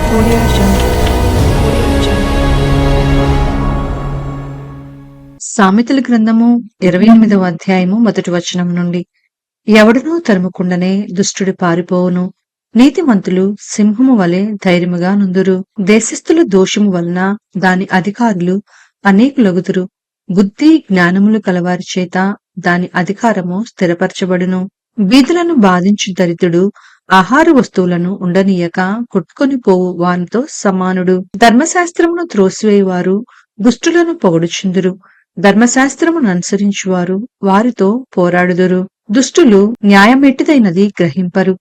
Audio Jungle. Audio Jungle. సామెతల గ్రంథము 28వ అధ్యాయము మొదటి వచనం నుండి. ఎవడునూ తరుముకుండనే దుష్టుడు పారిపోవును, నీతిమంతులు సింహము వలె ధైర్యముగా నుందురు. దేశస్థుల దోషము వలన దాని అధికారులు అనేకులగుదురు. బుద్ధి జ్ఞానములు కలవారి చేత దాని అధికారము స్థిరపరచబడును. బీదలను బాధించు దరిద్రుడు ఆహార వస్తువులను ఉండనీయక కొట్టుకొని పోవు వానితో సమానుడు. ధర్మశాస్త్రమును త్రోసివేయువారు దుష్టులను పొగడుచుందురు. ధర్మశాస్త్రమును అనుసరించువారు వారితో పోరాడుదురు. దుష్టులు న్యాయమెట్టిదైనది గ్రహింపరు,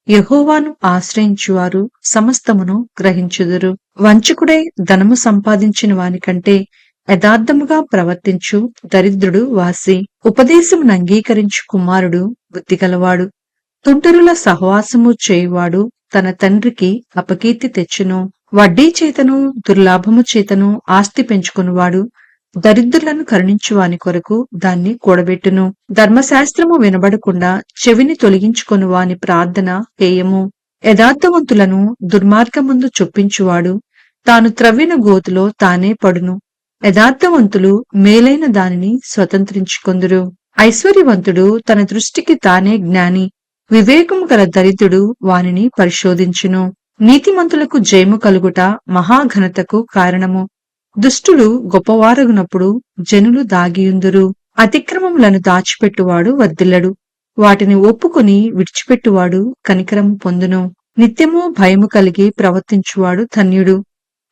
యెహోవాను ఆశ్రయించువారు సమస్తమును గ్రహించుదురు. వంచకుడై ధనము సంపాదించిన వానికంటే యథార్థముగా ప్రవర్తించు దరిద్రుడు వాసి. ఉపదేశమును అంగీకరించు కుమారుడు బుద్ధిగలవాడు. తుంటరుల సహవాసము చేయువాడు తన తండ్రికి అపకీర్తి తెచ్చును. వడ్డీ చేతను దుర్లాభము చేతను ఆస్తి పెంచుకునివాడు దరిద్రులను కరుణించువాని కొరకు దాన్ని కూడబెట్టును. ధర్మశాస్త్రము వినబడకుండా చెవిని తొలగించుకొని వాని ప్రార్థన హేయము. యథార్థవంతులను దుర్మార్గమందు చొప్పించువాడు తాను త్రవ్విన గోతులో తానే పడును. యథార్థవంతులు మేలైన దానిని స్వతంత్రించుకొందురు. ఐశ్వర్యవంతుడు తన దృష్టికి తానే జ్ఞాని. వివేకము గల దరిద్రుడు వానిని పరిశోధించును. నీతిమంతులకు జయము కలుగుట మహాఘనతకు కారణము. దుష్టులు గొప్పవారగునప్పుడు జనులు దాగియుందురు. అతిక్రమములను దాచిపెట్టువాడు వర్ధిల్లడు. వాటిని ఒప్పుకొని విడిచిపెట్టువాడు కనికరము పొందును. నిత్యము భయము కలిగి ప్రవర్తించువాడు ధన్యుడు.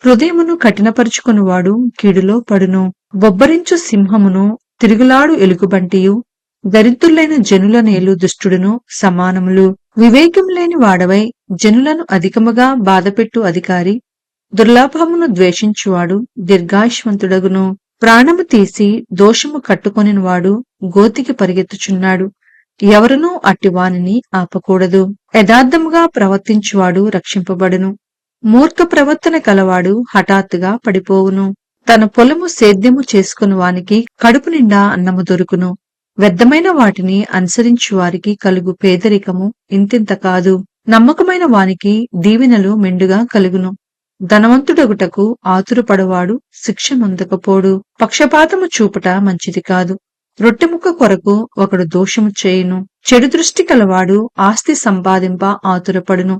హృదయమును కఠినపరుచుకునివాడు కీడులో పడును. బొబ్బరించు సింహమును తిరుగులాడు ఎలుగుబంటియు దరిద్రులైన జనుల నేలు దుష్టుడును సమానములు. వివేకం లేని వాడవై జనులను అధికముగా బాధపెట్టు అధికారి దుర్లాభమును ద్వేషించువాడు దీర్ఘాయుష్మంతుడగును. ప్రాణము తీసి దోషము కట్టుకొనివాడు గోతికి పరిగెత్తుచున్నాడు. ఎవరునూ అట్టివానిని ఆపకూడదు. యథార్థముగా ప్రవర్తించువాడు రక్షింపబడును. మూర్ఖ ప్రవర్తన కలవాడు హఠాత్తుగా పడిపోవును. తన పొలము సేద్యము చేసుకుని వానికి కడుపు నిండా అన్నము దొరుకును. వ్యర్థమైన వాటిని అనుసరించు వారికి కలుగు పేదరికము ఇంతింత కాదు. నమ్మకమైన వానికి దీవెనలు మెండుగా కలుగును. ధనవంతుడగుటకు ఆతురపడవాడు శిక్ష నొందకపోడు. పక్షపాతము చూపుట మంచిది కాదు. రొట్టెముక్క కొరకు ఒకడు దోషము చేయును. చెడు దృష్టి కలవాడు ఆస్తి సంపాదింప ఆతురపడును.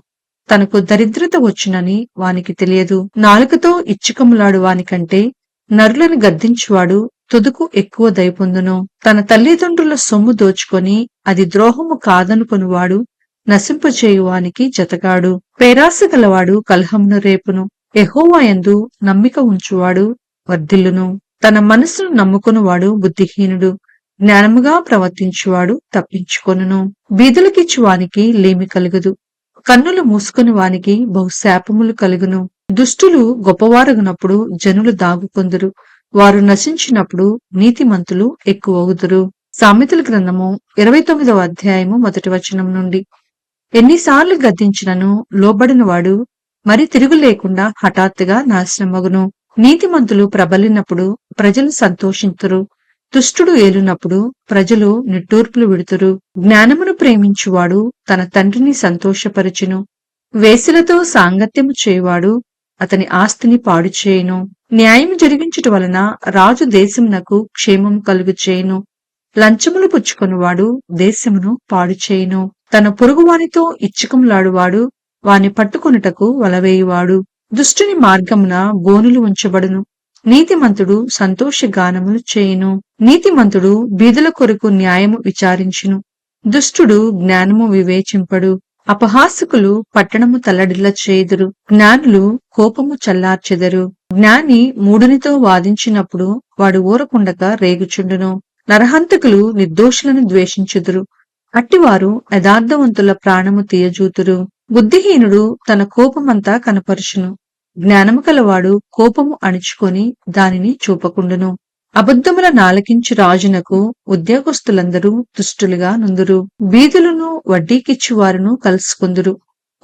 తనకు దరిద్రత వచ్చునని వానికి తెలియదు. నాలుకతో ఇచ్చుకములాడు వానికంటే నరులను గద్దించువాడు తుదుకు ఎక్కువ దయపొందును. తన తల్లిదండ్రుల సొమ్ము దోచుకొని అది ద్రోహము కాదనుకొనివాడు నశింపచేయువానికి జతగాడు. పేరాస గలవాడు కలహమును రేపును. యెహోవా యందు నమ్మిక ఉంచువాడు వర్ధిల్లును. తన మనసును నమ్ముకునివాడు బుద్ధిహీనుడు. జ్ఞానముగా ప్రవర్తించువాడు తప్పించుకొనును. బీదలకిచ్చువానికి లేమి కలుగదు. కన్నులు మూసుకుని వానికి బహుశాపములు కలుగును. దుష్టులు గొప్పవారగునప్పుడు జనులు దాగుకొందురు. వారు నశించినప్పుడు నీతిమంతులు ఎక్కువగుదురు. సామెతల గ్రంథము 29వ అధ్యాయము మొదటి వచనం నుండి. ఎన్నిసార్లు గద్దించినను లోబడినవాడు మరి తిరుగు లేకుండా హఠాత్తుగా నాశనమగును. నీతిమంతులు ప్రబలినప్పుడు ప్రజలు సంతోషింతురు. దుష్టుడు ఏలునప్పుడు ప్రజలు నిట్టూర్పులు విడుతురు. జ్ఞానమును ప్రేమించువాడు తన తండ్రిని సంతోషపరచును. వేశ్యలతో సాంగత్యము చేయువాడు అతని ఆస్తిని పాడు చేయును. న్యాయము జరిగించుట వలన రాజు దేశమునకు క్షేమం కలుగు చేయును. లంచములు పుచ్చుకొనివాడు దేశమును పాడు చేయును. తన పొరుగువానితో ఇచ్చుకములాడువాడు వాని పట్టుకొనుటకు వలవేయువాడు. దుష్టుని మార్గమున బోనులు ఉంచబడును. నీతిమంతుడు సంతోషగానములు చేయును. నీతిమంతుడు బీదల కొరకు న్యాయము విచారించును. దుష్టుడు జ్ఞానము వివేచింపడు. అపహాసకులు పట్టణము తల్లడిల్ల చేయుదురు. జ్ఞానులు కోపము చల్లార్చెదరు. జ్ఞాని మూఢునితో వాదించినప్పుడు వాడు ఊరకుండక రేగుచుండును. నరహంతకులు నిర్దోషులను ద్వేషించుదురు. అట్టివారు యథార్థవంతుల ప్రాణము తీయజూతురు. బుద్ధిహీనుడు తన కోపమంతా కనపరుచును. జ్ఞానము కలవాడు కోపము అణుచుకొని దానిని చూపకుండును. అబద్ధముల నాలకించు రాజునకు ఉద్యోగస్తులందరూ దుష్టులుగా నుందురు. బీదులను వడ్డీకిచ్చువారును కలుసుకుందురు.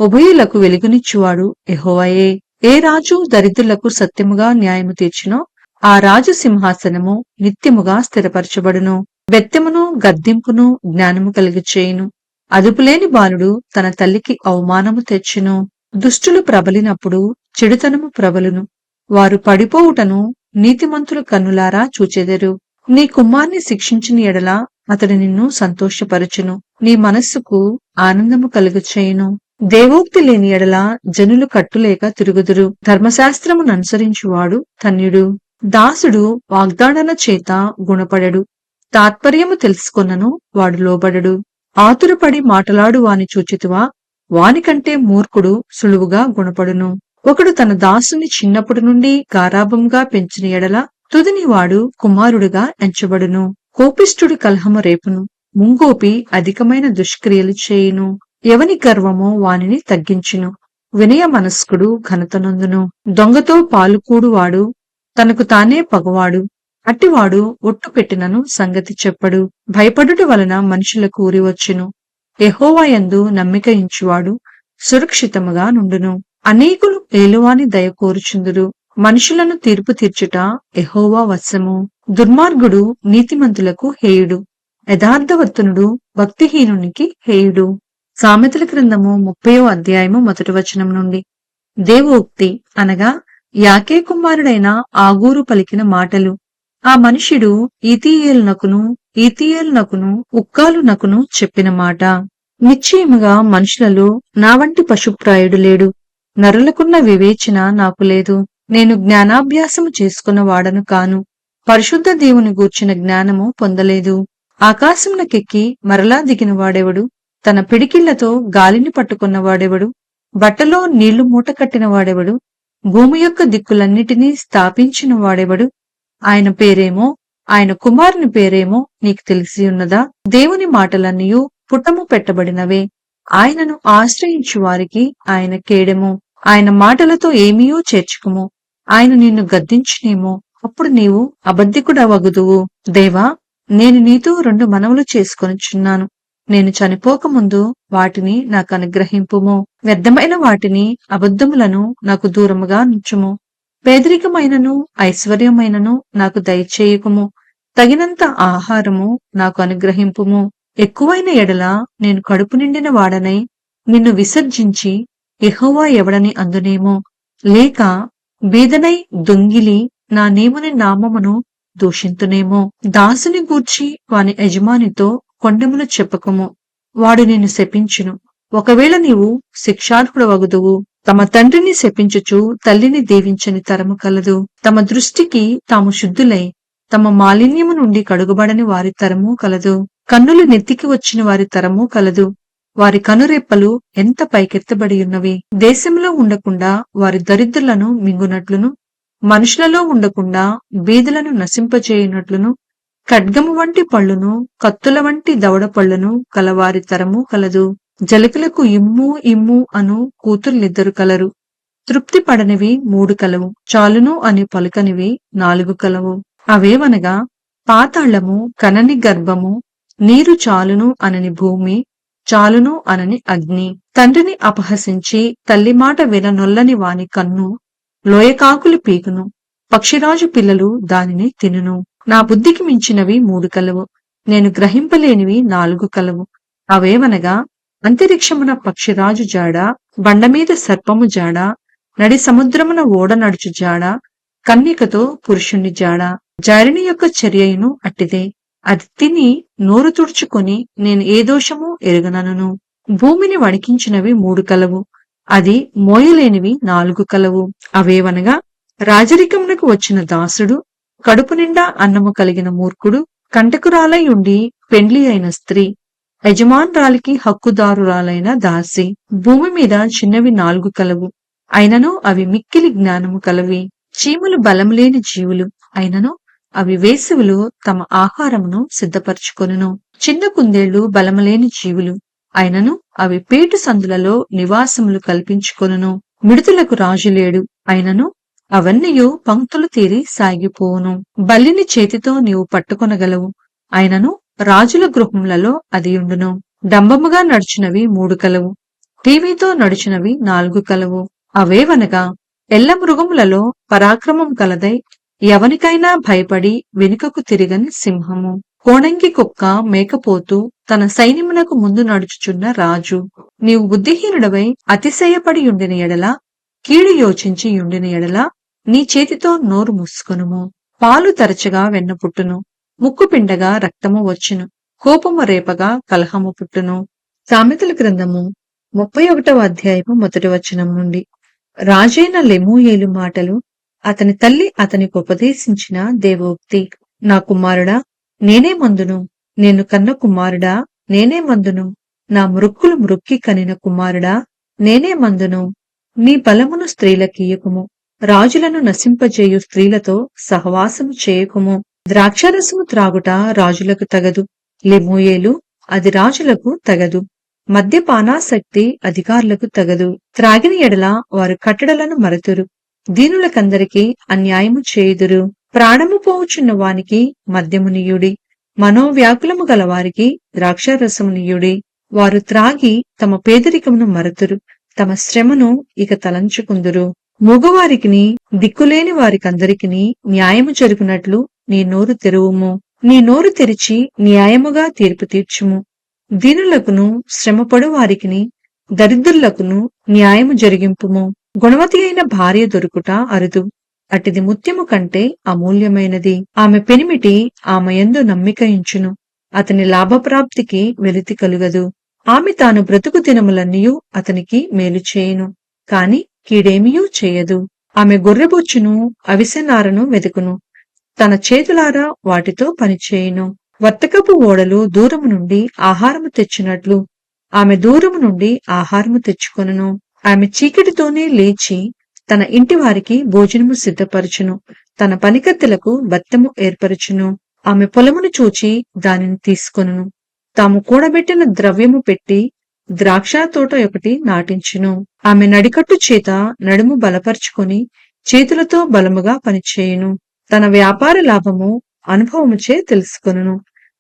ఉభయులకు వెలుగునిచ్చువాడు యెహోవాయే. ఏ రాజు దరిద్రులకు సత్యముగా న్యాయము తీర్చునో ఆ రాజు సింహాసనము నిత్యముగా స్థిరపరచబడును. బెత్తెమును గద్దింపును జ్ఞానము కలుగచేయును. అదుపులేని బాలుడు తన తల్లికి అవమానము తెచ్చును. దుష్టులు ప్రబలినప్పుడు చెడుతనము ప్రబలును. వారు పడిపోవుటను నీతిమంతుల కన్నులారా చూచెదరు. నీ కుమార్ని శిక్షించిన ఎడల అతడు నిన్ను సంతోషపరచును. నీ మనస్సుకు ఆనందము కలుగచేయును. దేవోక్తి లేని ఎడల జనులు కట్టులేక తిరుగుదురు. ధర్మశాస్త్రమును అనుసరించువాడు ధన్యుడు. దాసుడు వాగ్దానల చేత గుణపడడు. తాత్పర్యము తెలుసుకొనను వాడు లోబడడు. ఆతురపడి మాటలాడు వాని చూచితివా? వానికంటే మూర్ఖుడు సులువుగా గుణపడును. ఒకడు తన దాసుని చిన్నప్పటి నుండి గారాభంగా పెంచిన ఎడల తుదిని వాడు కుమారుడుగా ఎంచబడును. కోపిష్ఠుడు కలహము రేపును. ముంగోపి అధికమైన దుష్క్రియలు చేయును. ఎవని గర్వమో వానిని తగ్గించును. వినయ మనస్కుడు ఘనతనొందును. దొంగతో పాలుకూడువాడు తనకు తానే పగవాడు. అట్టివాడు ఒట్టు పెట్టినను సంగతి చెప్పడు. భయపడుట వలన మనుషులకు ఉరివచ్చును. యెహోవాయందు నమ్మిక ఇంచువాడు సురక్షితముగా నుండును. అనేకులు ఏలువాని దయ కోరుచుందురు. మనుషులను తీర్పు తీర్చుట యెహోవా వశము. దుర్మార్గుడు నీతిమంతులకు హేయుడు. యథార్థవర్తనుడు భక్తిహీనునికి హేయుడు. సామెతల గ్రంథము 30వ అధ్యాయము 1వ వచనం నుండి. దేవోక్తి అనగా యాకే కుమారుడైన ఆగూరు పలికిన మాటలు. ఆ మనుష్యుడు ఈతీయేలునకును ఉక్కాలునకును చెప్పిన మాట. నిశ్చయముగా మనుషులలో నా వంటి పశుప్రాయుడు లేడు. నరులకున్న వివేచన నాకు లేదు. నేను జ్ఞానాభ్యాసము చేసుకున్న వాడను కాను. పరిశుద్ధ దేవుని గూర్చిన జ్ఞానము పొందలేదు. ఆకాశమునకెక్కి మరలా దిగిన వాడెవడు? తన పిడికిళ్లతో గాలిని పట్టుకున్నవాడెవడు? బట్టలో నీళ్లు మూట కట్టిన వాడెవడు? భూమి యొక్క దిక్కులన్నిటినీ స్థాపించిన వాడెవడు? ఆయన పేరేమో, ఆయన కుమారుని పేరేమో నీకు తెలిసి ఉన్నదా? దేవుని మాటలన్నయూ పుటము పెట్టబడినవే. ఆయనను ఆశ్రయించు వారికి ఆయన కేడెము. ఆయన మాటలతో ఏమీయూ చేర్చుకుము. ఆయన నిన్ను గద్దించునేమో, అప్పుడు నీవు అబద్ధికుడవగుదువు. దేవా, నేను నీతో 2 మనవులు చేసుకొనుచున్నాను. నేను చనిపోకముందు వాటిని నాకు అనుగ్రహింపుము. వ్యర్థమైన వాటిని, అబద్ధములను నాకు దూరముగా నుంచుము. పేదరికమైనను ఐశ్వర్యమైనను నాకు దయచేయకుము. తగినంత ఆహారము నాకు అనుగ్రహింపుము. ఎక్కువైన ఎడల నేను కడుపు నిండిన వాడనై నిన్ను విసర్జించి యెహోవా ఎవడని అందునేమో. లేక బీదనై దొంగిలి నా నేముని నామమును దూషింతునేమో. దాసుని గూర్చి వాని యజమానితో కొండెములు చెప్పకము. వాడు నిన్ను శపించును. ఒకవేళ నీవు శిక్షార్హుడవగుదువు. తమ తండ్రిని శపించుచు తల్లిని దీవించని తరము కలదు. తమ దృష్టికి తాము శుద్ధులై తమ మాలిన్యము నుండి కడుగబడని వారి తరము కలదు. కన్నులు నెత్తికి వచ్చిన వారి తరము కలదు. వారి కనురెప్పలు ఎంత పైకెత్తబడి ఉన్నవి. దేశంలో ఉండకుండా వారి దరిద్రులను మింగునట్లును, మనుషులలో ఉండకుండా బీదలను నశింపచేయునట్లును, ఖడ్గము వంటి పళ్ళును, కత్తుల వంటి దవడ పళ్ళును కలవారి తరము కలదు. జలకులకు ఇమ్ము ఇమ్ము అను కూతుర్లిద్దరు కలరు. తృప్తి పడనివి 3 కలవు. చాలును అని పలుకనివి 4 కలవు. అవేవనగా పాతాళము, కనని గర్భము, నీరు చాలును అనని భూమి, చాలును అనని అగ్ని. తండ్రిని అపహసించి తల్లి మాట విననొల్లని వాని కన్ను లోయకాకులు పీకును. పక్షిరాజు పిల్లలు దానిని తినును. నా బుద్ధికి మించినవి 3 కలవు. నేను గ్రహింపలేనివి 4 కలవు. అవేవనగా అంతరిక్షమున పక్షిరాజు జాడ, బండమీద సర్పము జాడ, నడి సముద్రమున ఓడ నడుచు జాడ, కన్యకతో పురుషుణ్ణి జాడ. జారిని యొక్క చర్యయును అట్టిదే. అది తిని నోరు తుడుచుకొని నేను ఏ దోషము ఎరుగనను. భూమిని వణికించినవి 3 కలవు. అది మోయలేనివి 4 కలవు. అవేవనగా రాజరికమునకు వచ్చిన దాసుడు, కడుపు నిండా అన్నము కలిగిన మూర్ఖుడు, కంటకురాలై ఉండి పెండ్లి అయిన స్త్రీ, యజమానురాలికి హక్కుదారురాలైన దాసి. భూమి మీద చిన్నవి 4 కలవు. అయినను అవి మిక్కిలి జ్ఞానము కలవి. చీములు బలంలేని జీవులు. అయినను అవి వేసవులు తమ ఆహారమును సిద్ధపరచుకొనును. చిన్న కుందేళ్లు బలములేని జీవులు. అయినను అవి పేటు సందులలో నివాసములు కల్పించుకొనును. మిడుతలకు రాజు లేడు. అయినను అవన్నీయు పంక్తులు తీరి సాగిపోవును. బల్లిని చేతితో నీవు పట్టుకొనగలవు. అయినను రాజుల గృహములలో అది ఉండును. డంబముగా నడిచినవి 3 కలవు. టీవీతో నడిచినవి 4 కలవు. అవేవనగా ఎల్ల మృగములలో పరాక్రమం కలదై ఎవనికైనా భయపడి వెనుకకు తిరిగని సింహము, కోణంగి కుక్క, మేకపోతు, తన సైన్యమునకు ముందు నడుచుచున్న రాజు. నీవు బుద్ధిహీనుడవై అతిశయపడి ఉండిన ఎడల కీడు యోచించి యుండిన ఎడల నీ చేతితో నోరు మూసుకొనుము. పాలు తరచగా వెన్న పుట్టును, ముక్కు పిండగా రక్తము వచ్చును, కోపము రేపగా కలహము పుట్టును. సామెతల గ్రంథము 31వ అధ్యాయము 1వ వచనం నుండి. రాజైన లెమూయేలు మాటలు అతని తల్లి అతనికి ఉపదేశించిన దేవోక్తి. నా కుమారుడా, నేనే మందును, నేను కన్న కుమారుడా, నేనే మందును, నా మృక్కులు మృక్కి కనిన కుమారుడా, నేనే మందును. నీ బలమును స్త్రీలకియ్యకుము, రాజులను నశింపజేయు స్త్రీలతో సహవాసము చేయకుము. ద్రాక్షరసము త్రాగుట రాజులకు తగదు, లెమూయేలు, అది రాజులకు తగదు. మద్యపానాసక్తి అధికారులకు తగదు. త్రాగిన ఎడల వారు కట్టడలను మరతురు, దీనులకందరికీ అన్యాయము చేయుదురు. ప్రాణము పోవుచున్న వానికి మద్యమునియుడి, మనోవ్యాకులము గలవారికి ద్రాక్షారసమునియుడి. వారు త్రాగి తమ పేదరికమును మరతురు, తమ శ్రమను ఇక తలంచుకుందురు. మూగవారికిని దిక్కులేని వారికందరికిని న్యాయము జరుగునట్లు నీ నోరు తెరువుము. నీ నోరు తెరిచి న్యాయముగా తీర్పు తీర్చుము. దీనులకును శ్రమపడు వారికిని దరిద్రులకును న్యాయము జరిగింపుము. గుణవతి అయిన భార్య దొరుకుట అరుదు, అటిది ముత్యము కంటే అమూల్యమైనది. ఆమె పెనిమిటి ఆమె యందు నమ్మిక ఇంచును, అతని లాభప్రాప్తికి వెలితి కలుగదు. ఆమె తాను బ్రతుకు దినములన్నీయూ అతనికి మేలు చేయును, కాని కీడేమియూ చేయదు. ఆమె గొర్రెబొచ్చును అవిసెనారను వెదుకును, తన చేతులారా వాటితో పనిచేయును. వర్తకపు ఓడలు దూరము నుండి ఆహారము తెచ్చినట్లు ఆమె దూరము నుండి ఆహారము తెచ్చుకొనును. ఆమె చీకటితోనే లేచి తన ఇంటి వారికి భోజనము సిద్ధపరచును, తన పనికత్తెలకు బత్తెము ఏర్పరచును. ఆమె పొలమును చూచి దానిని తీసుకొనును, తాము కూడబెట్టిన ద్రవ్యము పెట్టి ద్రాక్ష తోట ఒకటి నాటించును. ఆమె నడికట్టు చేత నడుము బలపరుచుకొని చేతులతో బలముగా పనిచేయును. తన వ్యాపార లాభము అనుభవముచే తెలుసుకొనును.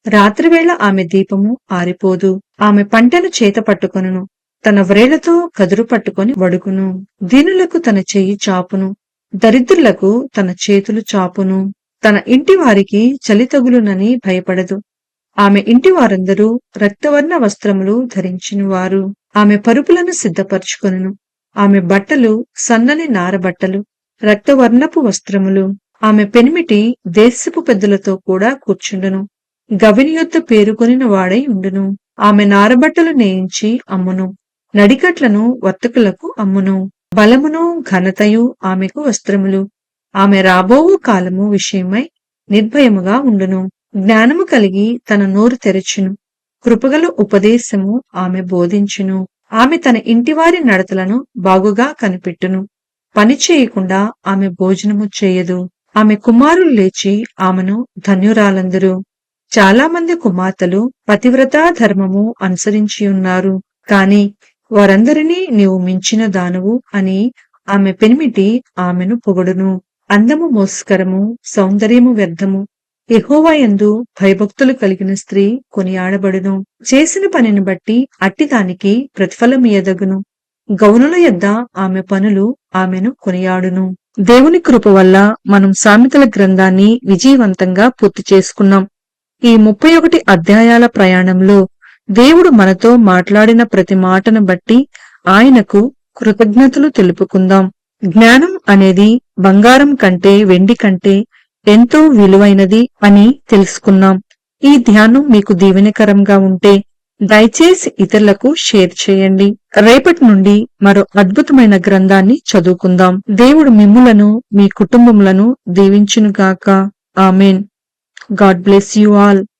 రాత్రివేళ ఆమె దీపము ఆరిపోదు. ఆమె పంటను చేత పట్టుకొనును, తన వ్రేళ్లతో కదురు పట్టుకొని వడుకును. దీనులకు తన చెయ్యి చాపును, దరిద్రులకు తన చేతులు చాపును. తన ఇంటి వారికి చలి తగులునని భయపడదు. ఆమె ఇంటి వారందరూ రక్తవర్ణ వస్త్రములు ధరించినవారు. ఆమె పరుపులను సిద్ధపరచుకొనును, ఆమె బట్టలు సన్నని నారబట్టలు, రక్తవర్ణపు వస్త్రములు. ఆమె పెనిమిటి దేశపు పెద్దలతో కూడా కూర్చుండును, గవిని యొద్ద పేరుకొనిన వాడై ఉండును. ఆమె నారబట్టలు నేయించి అమ్మును, నడికట్లను వర్తకులకు అమ్మును. బలమును ఘనతయు ఆమెకు వస్త్రములు. ఆమె రాబోవు కాలము విషయమై నిర్భయముగా ఉండును. జ్ఞానము కలిగి తన నోరు తెరచును, కృపగల ఉపదేశము ఆమె బోధించును. ఆమె తన ఇంటివారి నడతలను బాగుగా కనిపెట్టును, పని చేయకుండా ఆమె భోజనము చేయదు. ఆమె కుమారులు లేచి ఆమెను ధన్యురాలందరు. చాలా మంది కుమార్తెలు పతివ్రతా ధర్మము అనుసరించియున్నారు, కాని వారందరినీ నీవు మించిన దానవు అని ఆమె పెనిమిటి ఆమెను పొగడును. అందము మోస్కరము, సౌందర్యము వ్యర్థము. యెహోవా యందు భయభక్తులు కలిగిన స్త్రీ కొనియాడబడును. చేసిన పనిని బట్టి అట్టిదానికి ప్రతిఫలమియదగును. గౌనుల యొద్ద ఆమె పనులు ఆమెను కొనియాడును. దేవుని కృప వల్ల మనం సామెతల గ్రంథాన్ని విజయవంతంగా పూర్తి చేసుకున్నాం. ఈ 31 అధ్యాయాల ప్రయాణంలో దేవుడు మనతో మాట్లాడిన ప్రతి మాటను బట్టి ఆయనకు కృతజ్ఞతలు తెలుపుకుందాం. జ్ఞానం అనేది బంగారం కంటే వెండి కంటే ఎంతో విలువైనది అని తెలుసుకున్నాం. ఈ ధ్యానం మీకు దీవెనకరంగా ఉంటే దయచేసి ఇతరులకు షేర్ చేయండి. రేపటి నుండి మరో అద్భుతమైన గ్రంథాన్ని చదువుకుందాం. దేవుడు మిమ్ములను మీ కుటుంబములను దీవించునుగాక. Amen. God bless you all.